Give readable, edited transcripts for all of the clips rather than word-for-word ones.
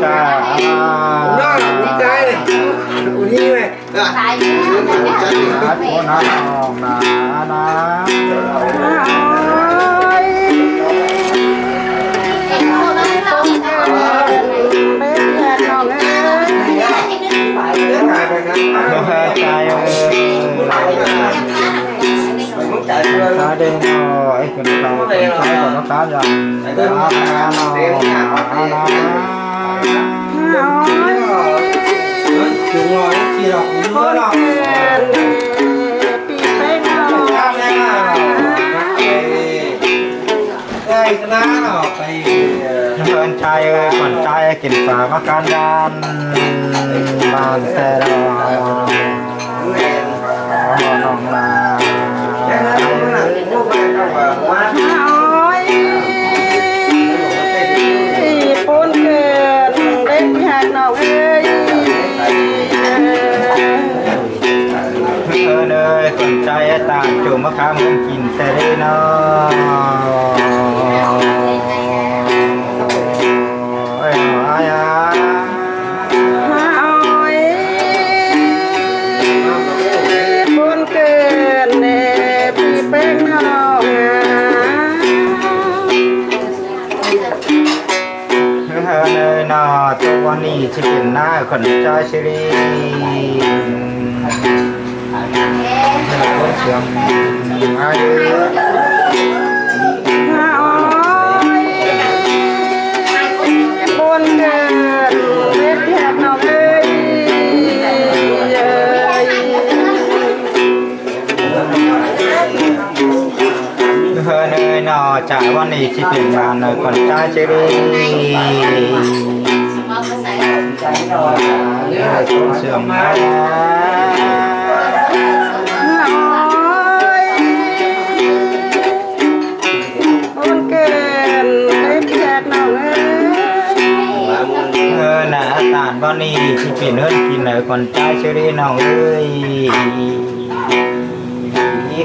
cha nó con trai này con hi này cô nó ta đi nói con tàu trái của nó cá dầm chúng ngồi chỉ đọc nữa đâu đây cái ná nó phải con trai ơi con traiกินปลามากันดานบางแค่ดอกน้องลาปูนเกินเล็กหักน้องเอ้ยเอ้ยคนใจตามจูมะขามมึงกินเสรีเนาะเอ้ยมาอ่ะปูนเกินพี่เป็นน้องเฮ้ยเนยนาตัวนี้ที่เป็นหน้าคนใจสิริเสียงอายุปูนเกินเล็กหักน้องเอ้ยเฮ้ยเนยนาจากวันนี้ที่เป็นงานเนยคนใจสิริเสียงมาตานบ้านนี้ที่เป็นเฮือนกินเลยคนใจเชื่อได้น้องเอ้ย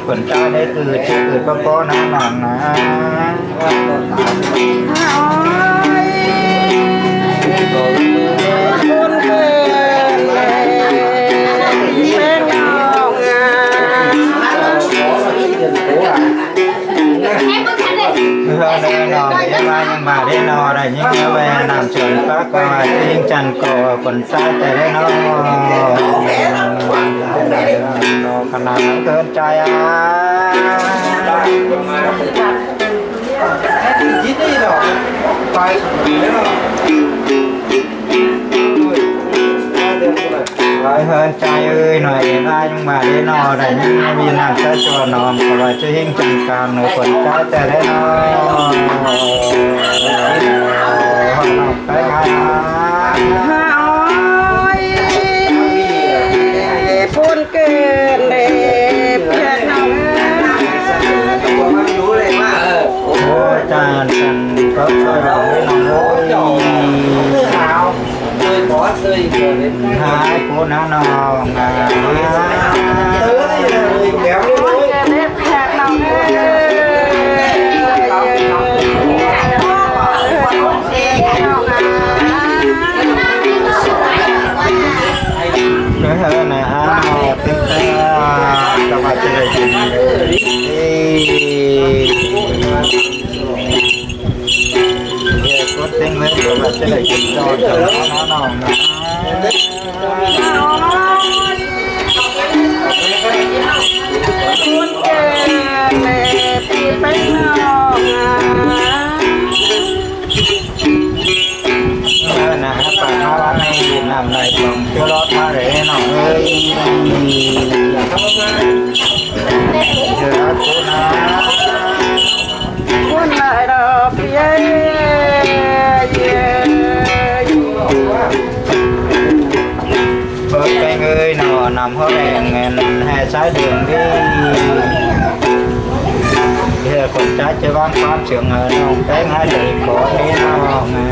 คนใจได้เกิดที่เกิดก็ก็น้ำหนักนะคนเกินเป็นน้องเนยนอยังมาได้นอได้ยังแหวนนำชนฟ้าก็ทิ้งจันก็คนใจแต่ได้นอขนาดนั้นเกินใจอ่ะgiết đi rồi tay đấy nó เฮินใจเอ้ยหน่อยได้ยังมาได้นอได้ยังมีน้ำเจ้าชัวนอมก็ว่าจะหิ้งจังการหน่อยคนใจแต่ได้นอไปไงปูนเกินเลยเพื่อนน้อง รู้เลยว่า โอ้จานกันก็ช่วยเราให้น้องโอ้ย ขาวเลยบอสเลยเกิดเลย หายปูน้าน้องนะ ตื้อเลยแหลมเลย เล็กแขกน้องเอ้ย เฮ้ยนะฮะติ๊กตาจะมาเจอกันเฮ้ยก็เต็งเลยจะมาเจอกันจอดกับน้องนะปูนเกินเลยพี่เป็นน้องนะฮะปากมาว่าในน้ำในกล่องเชื่อรถมาเลยน้องเอ้ยเจอกูนะ ปูนไหลดอกเย้เย้ เบิกไปเงยหนอนำเขาแรงเงินให้ใช้เดือนที่เพื่อคนใจจะวางความเสื่อมเงินน้องแต่งให้เลยขอให้น้องนะ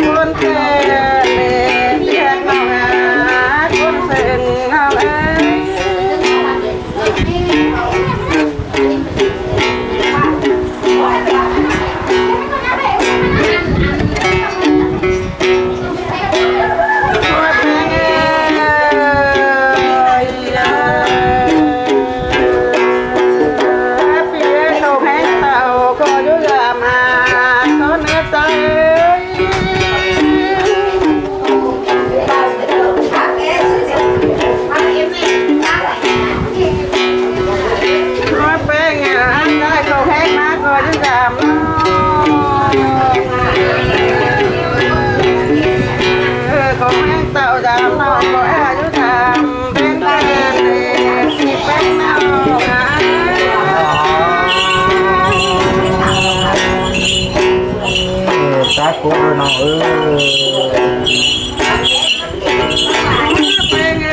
คนเกิดเรียกน้องหาคนเป็นน้องเอ้ย องเอ้ย เป็นไง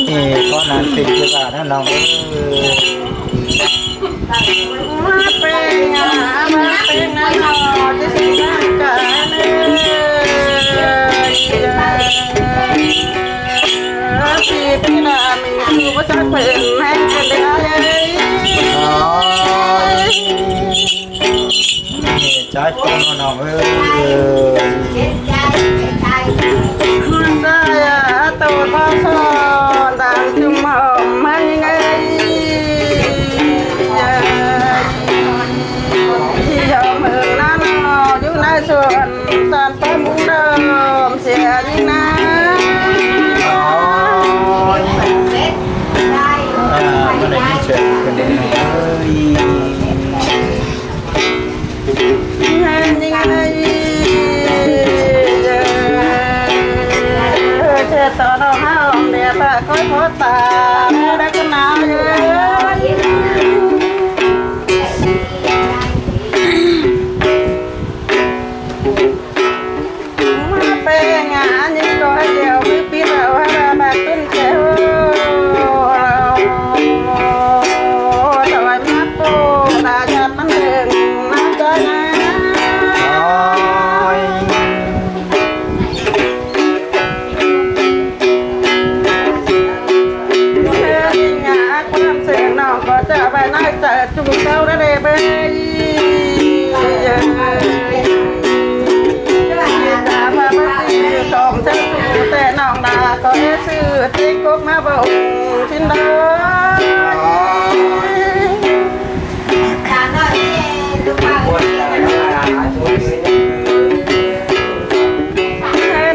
นี่ก็นั้นติดอยู่บ้านน้องเอ้ย มาเป็นไงมาเป็นไงหนอจะสิร่างกายพี่พี่ดามีคือว่าจะเป็นแม่กันได้ใจคนน้องเอ้ย มันได้ตัวพ่อสอนดังจุ่มหอมมันไงที่ยอมมือหน้าหนออยู่ในสวนสานป้ามุงเดิมเสียยิ่งนะไม่ได้ยินเสียงกันเลยน้องเอ้ย ตอนเราห้ามเดี๋ยวแต่ค่อยพอตาได้ก็หนาวเยอะมาเป็นงานยิ่งก็เดียวไม่ปีเราให้แบบตุ้นเจ้าแต่ว่ามาโปตาจับมันเดินมาใจนะ ก็จะไปน้อยจะจุ่มเต้าได้เลยไปจะมาบ้านที่สองเจ้าสู่แต่น้องดาก็ได้ซื้อที่กุ๊กมาบ่งชิ้นเดิ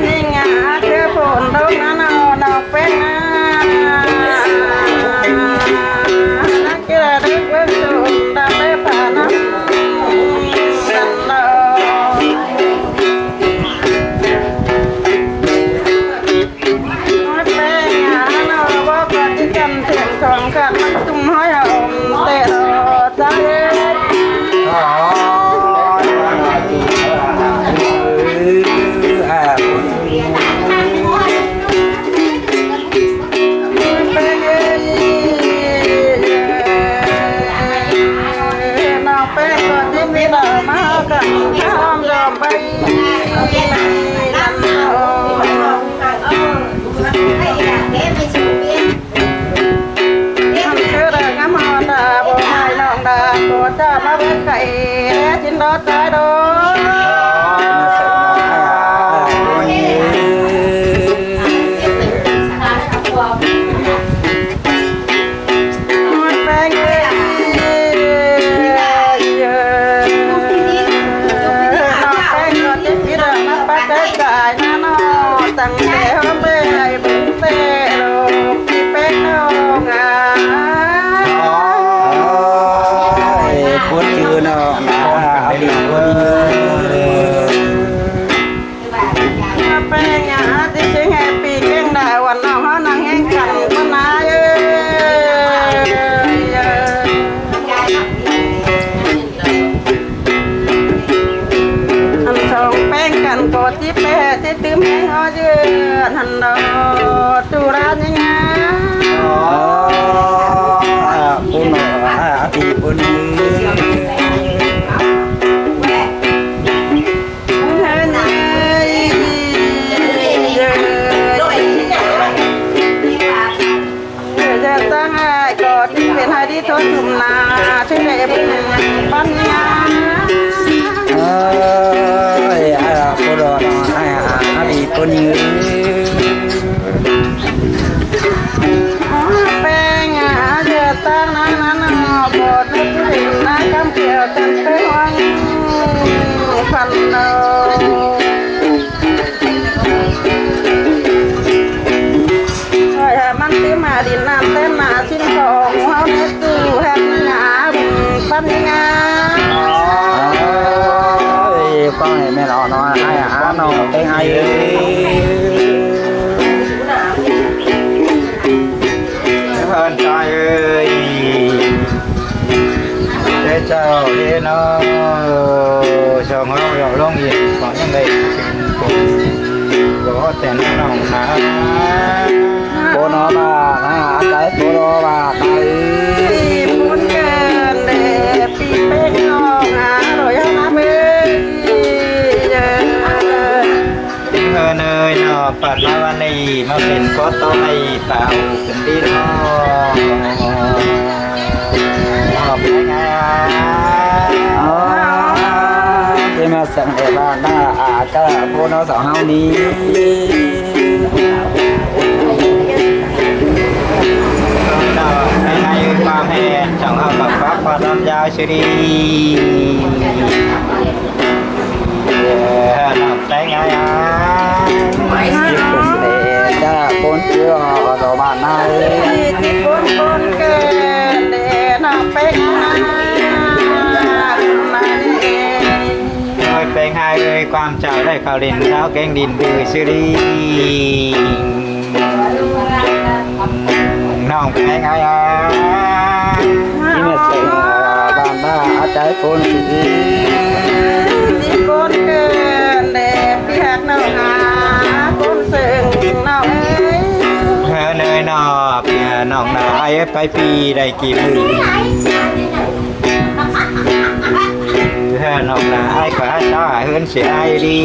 นี่ไงเธอฝนตกนะนอกเป็นนะของกันมันจุ่มห้อยอมเตะใจน้องเป็นคนที่มีดอกมากันข้ามยอมไปนั่นจะมาเป็นไก่ชิ้นรถใจโดมันเป็นเงี้ยน้องเป็นคนที่คิดมาปัดได้ใจนะน้องตั้งแต่ห้องเบี้ยบุญเตะโลที่เป็นน้องพูดชื่อน้องเอาดีกว่าเป็นไงที่ชิงแฮปปี้เก่งได้วันน้องเขานั่งแห้งกันมานานอันสองแป้งกันกดที่แป้ที่ตื้มแห้งเขาเยือนหันดอจูรายังไงปุ่นพี่ปุ่นเป็นให้ที่ทนจุ่มนาช่วยเล็บปัญญาปุ่นรอให้ดีปุ่นยืนเป็นไงเดือดตั้งนั้นบดนึกถึงน้ำคำเกี่ยวกันไปวังพันโลมันเต็มมาดินน้ำเต็มมาชิ้นของเขาเนื้อตู้แฮมงาปัญญาก็ให้แม่เราน้อยให้น้อง cái hay hơn trời ơi để chào để nó chào ngao dạo long gì có những ngày có tiền lòng hả cô nó bà cái cô nó bà cái muốn gần để bị bên nòng hả rồi hả bên hơn ơi nóปัดมาวันนี้มาเป็นก็ต้องให้เป่าเป็นดีเนาะเป็นไงthì mà sẵn để bà na cái cô nó sợ hao đi ให้ความแห่จังเอากับฟ้าความลำยาวชีดีหนับใจไงtiếp tục để cha con chưa rồi bạn này ที่คนเกิดเด่นเป็กมาเอง โดยเป็นให้ความเจ้าได้ข่าวดินเท้าแกงดินดื้อชีดีน้องเป็นไงที่มาเสกบ้านบ้าใจคนสี ที่คนเกิดเด่เปียกน้องหาคนซึ่งน้องเอ้ย เนยนอเปียน้องนาไอ้ไปปีได้กี่มือน้องนาไอ้ก็จ้าเฮือนเสียไอ้ดี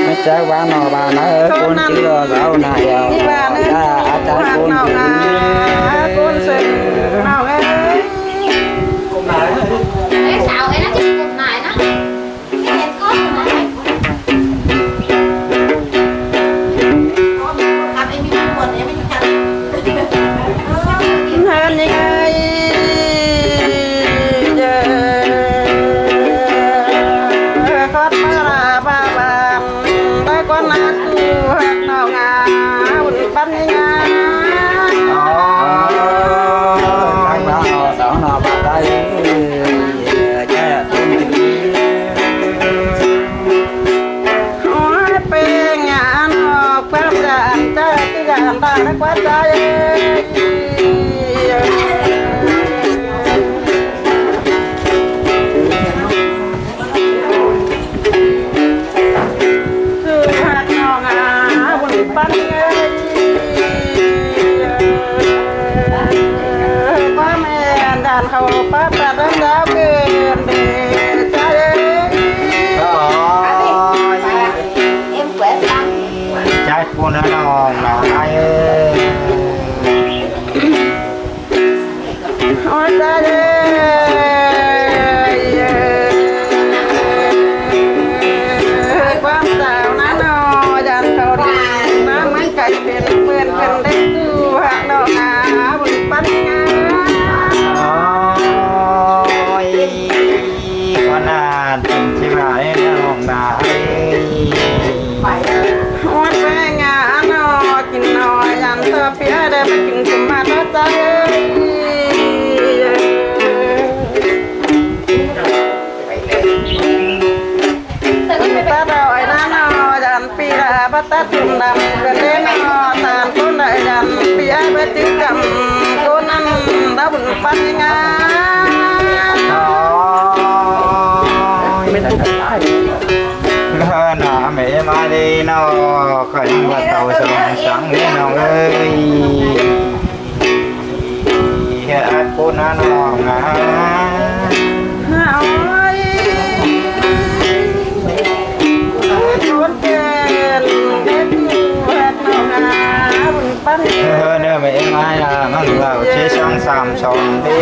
ไม่ใช่ว่าหนอบ้านนะคนชื่อเราหน่ายเอาใจคน น้องหาคนซึ่งน้องเอ้ย Cái xào ấy nó chỉ cục này nó cái hẹp cốt này làm em đi buồn em đi chặt เฮินยังไงเจอคอดมาลาบาบามได้ก็น่าสู้หักน้องงาหุ่นปั้นยังไง Thằng đó nó nó bà đây cha tôi mình โอ้ยเป็นงานออกความจานเจ้าที่ยานต่างนักวัดใจคือหักน้องอาบุญปั้นเงยพ่อแม่ด่านเขาป้าประดับดาวเกินเดชใจ em khỏe lắm ใจปูนน้องน้องไอ้ โอ้ยใจความสาวนั้นนอยันเขาดีน้ำมันไก่เป็นเพื่อนกันได้สู้หักดอกอาบุญปั้นงา ก็น่าถึงที่ว่าไอ้น้องนาไอ้ โอ้ยแป้งงานอกินนอยันเธอเปียได้ไปกินสมมาตรใจตาดอยน้านอยันปีละบัตตาจุ่มดำกันเล่นนอตานคนใดยันปีไอ้ไปติดกับคนนั้นดาบุญปั้นงา ไม่ได้ตัดได้ หนาแม่มาดีนอขยังว่าเต่าสองสังนี่น้องเอ้ยเฮ็ดอัดปูนน้องนะ โอ้ยคนเกินเด็กแหวนนอหาบุญปั้น เนื้อไม่มาละมันเราเชื่อช่างสามช่องดี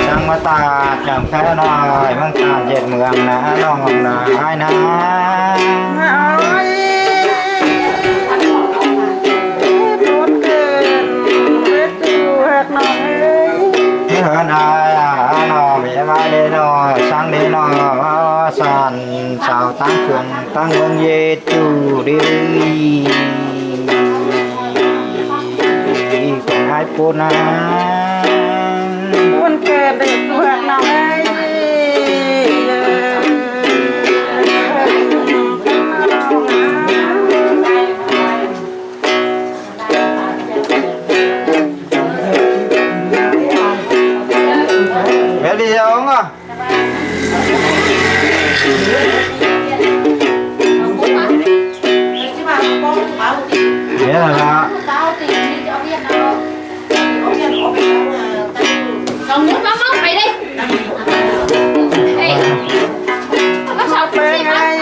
ช่างมาตาจังแค่น้อยมันตาเจ็ดเมืองนะน้องนะไอ้นะ โอ้ยคนเกินเด็กแหวนนอเอ้ย เฮือนอายน้องไม่มาดีน้อยช่างดีน้อยสันสาวตั้งเครื่องตั้งเมืองเยจูดีคนให้ปูนะ คนเกิ Thế là tao tìm đi cho biết đâu còn muốn nó móc mày đi ê có sao bên ai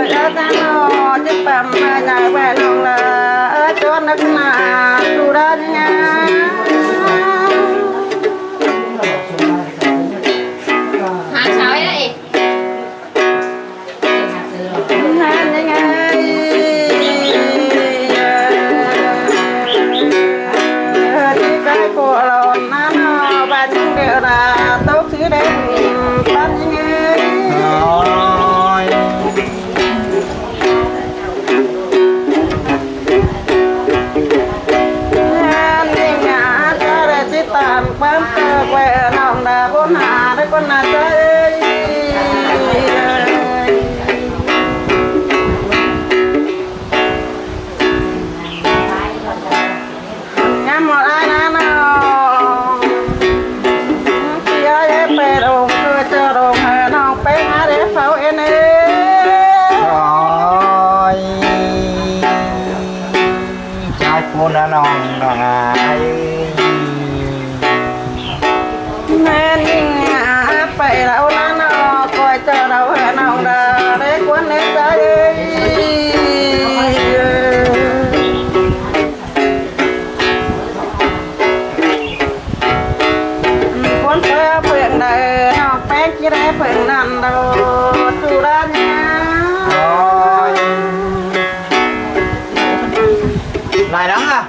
ở ta nó chứ bầm nhà về lòng là ở chỗ nước mà tu ra nha hả sao ấy đấy tốt thứ đấy ban nghe rồi đi ngã cho để chỉ tạm bám cơ quẹ lòng là bốn hà đấy con là chơi nhắm một ai nó cho đồng hà non bé ngã để phao em rồi trai con đã non ai nên ngã phải đâu nó coi cho đâu hà non đã để quên để tới con sẽ phượng đời non bé chỉ để phượng nằm đâu tu ra nha rồi lại đắng à